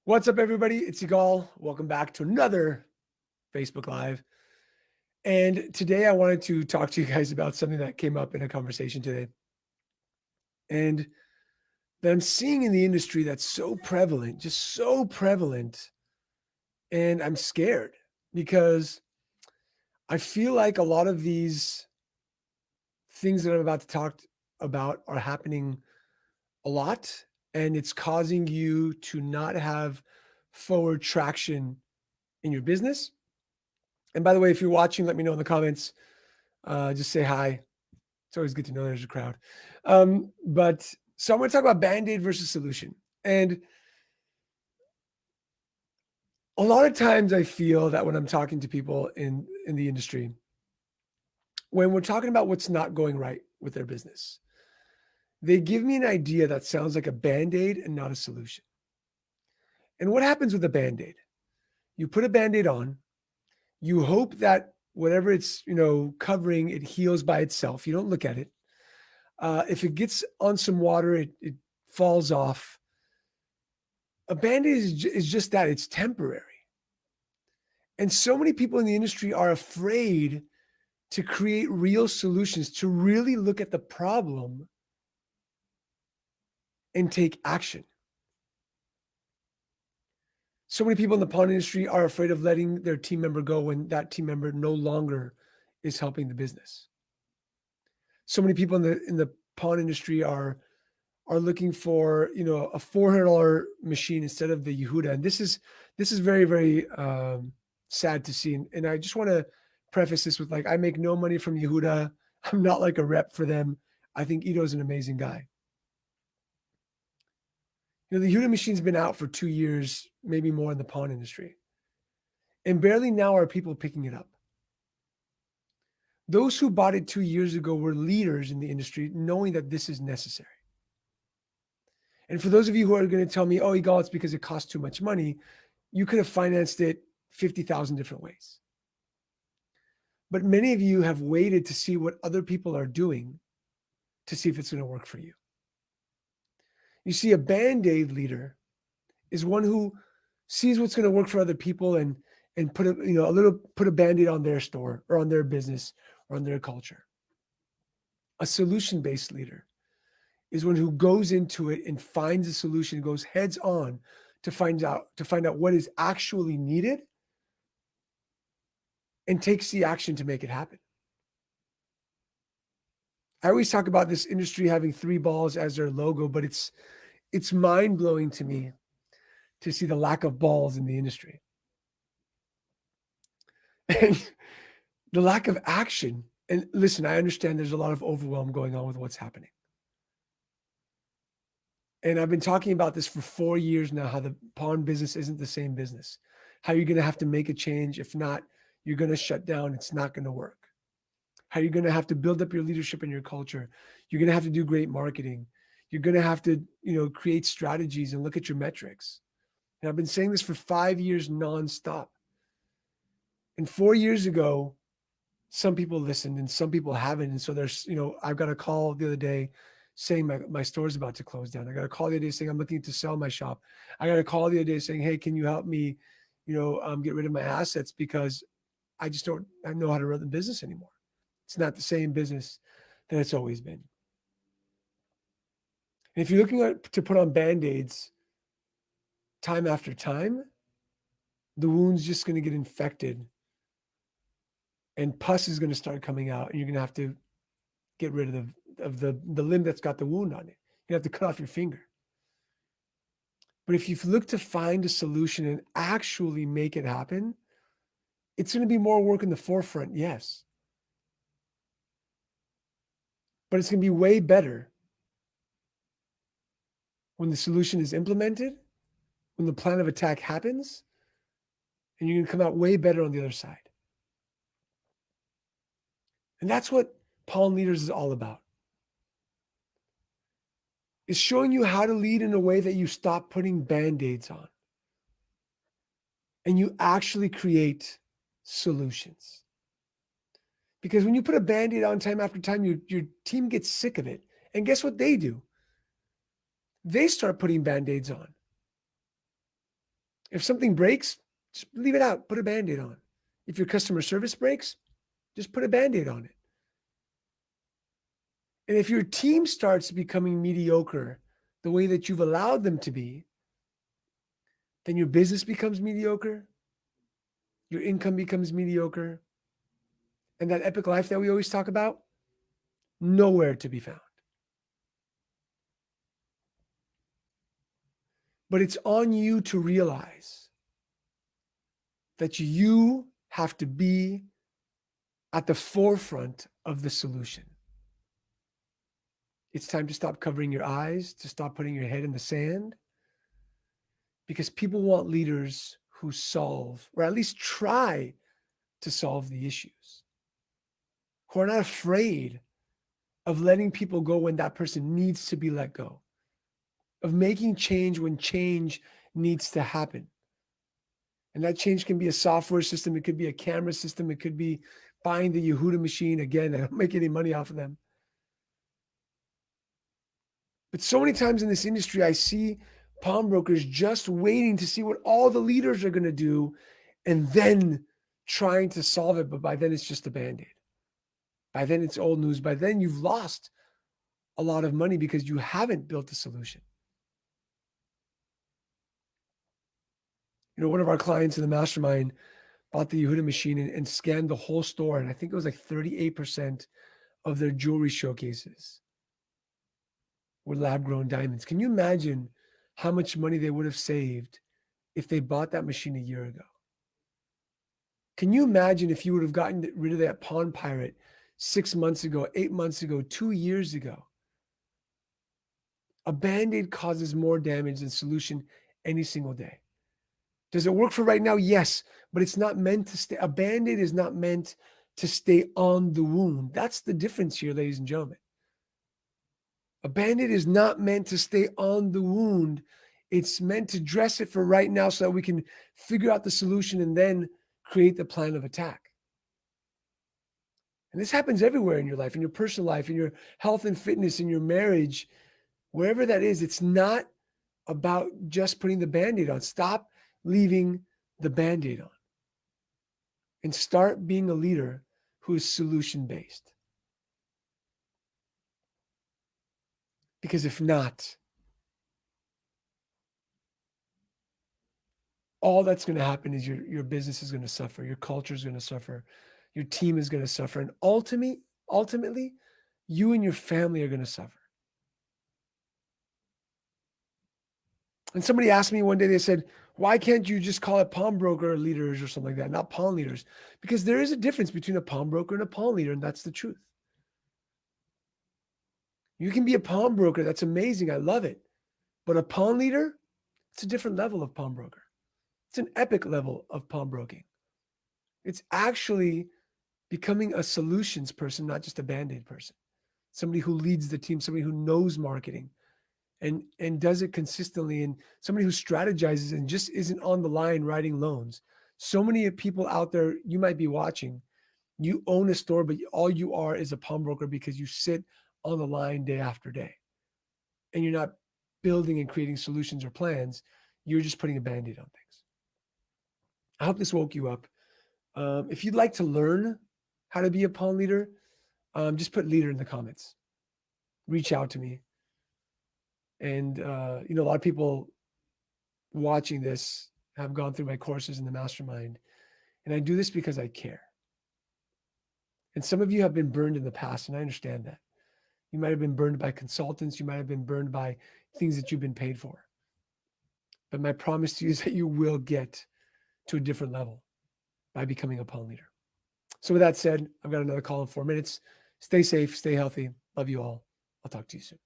What's up, everybody? It's Yigal. Welcome back to another Facebook Live. And today I wanted to talk to you guys about something that came up in a conversation today. And that I'm seeing in the industry that's so prevalent, just so prevalent. And I'm scared because I feel like a lot of these things that I'm about to talk about are happening a lot. And it's causing you to not have forward traction in your business. And by the way, if you're watching, let me know in the comments. Just say hi. It's always good to know there's a crowd. But so I'm going to talk about Bandaid versus solution. And a lot of times I feel that when I'm talking to people in the industry, when we're talking about what's not going right with their business, they give me an idea that sounds like a Band-Aid and not a solution. And what happens with a Band-Aid? You put a Band-Aid on, you hope that whatever it's, covering, it heals by itself. You don't look at it. If it gets on some water, it falls off. A Band-Aid is just that. It's temporary. And so many people in the industry are afraid to create real solutions, to really look at the problem and take action. So many people in the pawn industry are afraid of letting their team member go when that team member no longer is helping the business. So many people in the pawn industry are looking for a $400 machine instead of the Yehuda, and this is very very sad to see. And I just want to preface this with, like, I make no money from Yehuda. I'm not like a rep for them. I think Ito's an amazing guy. The Yehuda machine's been out for 2 years, maybe more, in the pawn industry, and barely now are people picking it up. Those who bought it 2 years ago were leaders in the industry, knowing that this is necessary. And for those of you who are going to tell me, oh, Yigal, it's because it costs too much money, you could have financed it 50,000 different ways. But many of you have waited to see what other people are doing to see if it's going to work for you. You see, a Band-Aid leader is one who sees what's going to work for other people and put a Band-Aid on their store or on their business or on their culture. A solution-based leader is one who goes into it and finds a solution, goes heads on to find out what is actually needed and takes the action to make it happen. I always talk about this industry having 3 balls as their logo, but it's mind-blowing to me to see the lack of balls in the industry. And the lack of action. And listen, I understand there's a lot of overwhelm going on with what's happening. And I've been talking about this for 4 years now, how the pawn business isn't the same business, how you're going to have to make a change. If not, you're going to shut down. It's not going to work. How you're going to have to build up your leadership and your culture. You're going to have to do great marketing. You're going to have to, create strategies and look at your metrics. And I've been saying this for 5 years nonstop. And 4 years ago, some people listened and some people haven't. And so there's, I've got a call the other day saying my store's about to close down. I got a call the other day saying I'm looking to sell my shop. I got a call the other day saying, hey, can you help me, get rid of my assets because I just don't know how to run the business anymore. It's not the same business that it's always been. And if you're looking to put on Band-Aids time after time, the wound's just going to get infected and pus is going to start coming out, and you're going to have to get rid of the limb that's got the wound on it. You have to cut off your finger. But if you look to find a solution and actually make it happen, it's going to be more work in the forefront, yes. But it's going to be way better when the solution is implemented, when the plan of attack happens, and you're going to come out way better on the other side. And that's what Pawn Leaders is all about. It's showing you how to lead in a way that you stop putting Band-Aids on and you actually create solutions. Because when you put a Band-Aid on time after time, your team gets sick of it. And guess what they do? They start putting Band-Aids on. If something breaks, just leave it out, put a Band-Aid on. If your customer service breaks, just put a Band-Aid on it. And if your team starts becoming mediocre the way that you've allowed them to be, then your business becomes mediocre, your income becomes mediocre, and that epic life that we always talk about, nowhere to be found. But it's on you to realize that you have to be at the forefront of the solution. It's time to stop covering your eyes, to stop putting your head in the sand, because people want leaders who solve, or at least try to solve the issues, who are not afraid of letting people go when that person needs to be let go, of making change when change needs to happen. And that change can be a software system. It could be a camera system. It could be buying the Yehuda machine. Again, I don't make any money off of them. But so many times in this industry, I see pawnbrokers just waiting to see what all the leaders are going to do and then trying to solve it. But by then, it's just a Band-Aid. By then, it's old news. By then, you've lost a lot of money because you haven't built a solution. You know, one of our clients in the mastermind bought the Yehuda machine and scanned the whole store. And I think it was like 38% of their jewelry showcases were lab-grown diamonds. Can you imagine how much money they would have saved if they bought that machine a year ago? Can you imagine if you would have gotten rid of that pawn pirate 6 months ago, 8 months ago, 2 years ago? A Band-Aid causes more damage than solution any single day. Does it work for right now? Yes, but it's not meant to stay. A Band-Aid is not meant to stay on the wound. That's the difference here, ladies and gentlemen. A Band-Aid is not meant to stay on the wound. It's meant to dress it for right now so that we can figure out the solution and then create the plan of attack. And this happens everywhere in your life, in your personal life, in your health and fitness, in your marriage, wherever that is. It's not about just putting the Band-Aid on. Stop leaving the Band-Aid on and start being a leader who is solution-based. Because if not, all that's going to happen is your business is going to suffer, your culture is going to suffer, your team is going to suffer, and ultimately, you and your family are going to suffer. And somebody asked me one day, they said, why can't you just call it pawnbroker leaders or something like that, not pawn leaders? Because there is a difference between a pawnbroker and a pawn leader, and that's the truth. You can be a pawnbroker. That's amazing. I love it. But a pawn leader, it's a different level of pawnbroker. It's an epic level of pawnbroking. It's actually becoming a solutions person, not just a Band-Aid person. Somebody who leads the team, somebody who knows marketing and does it consistently, and somebody who strategizes and just isn't on the line writing loans. So many people out there, you might be watching, you own a store, but all you are is a pawnbroker because you sit on the line day after day. And you're not building and creating solutions or plans. You're just putting a Band-Aid on things. I hope this woke you up. If you'd like to learn how to be a pawn leader, just put leader in the comments. Reach out to me. And, a lot of people watching this have gone through my courses in the mastermind. And I do this because I care. And some of you have been burned in the past, and I understand that. You might have been burned by consultants. You might have been burned by things that you've been paid for. But my promise to you is that you will get to a different level by becoming a pawn leader. So with that said, I've got another call in 4 minutes. Stay safe, stay healthy. Love you all. I'll talk to you soon.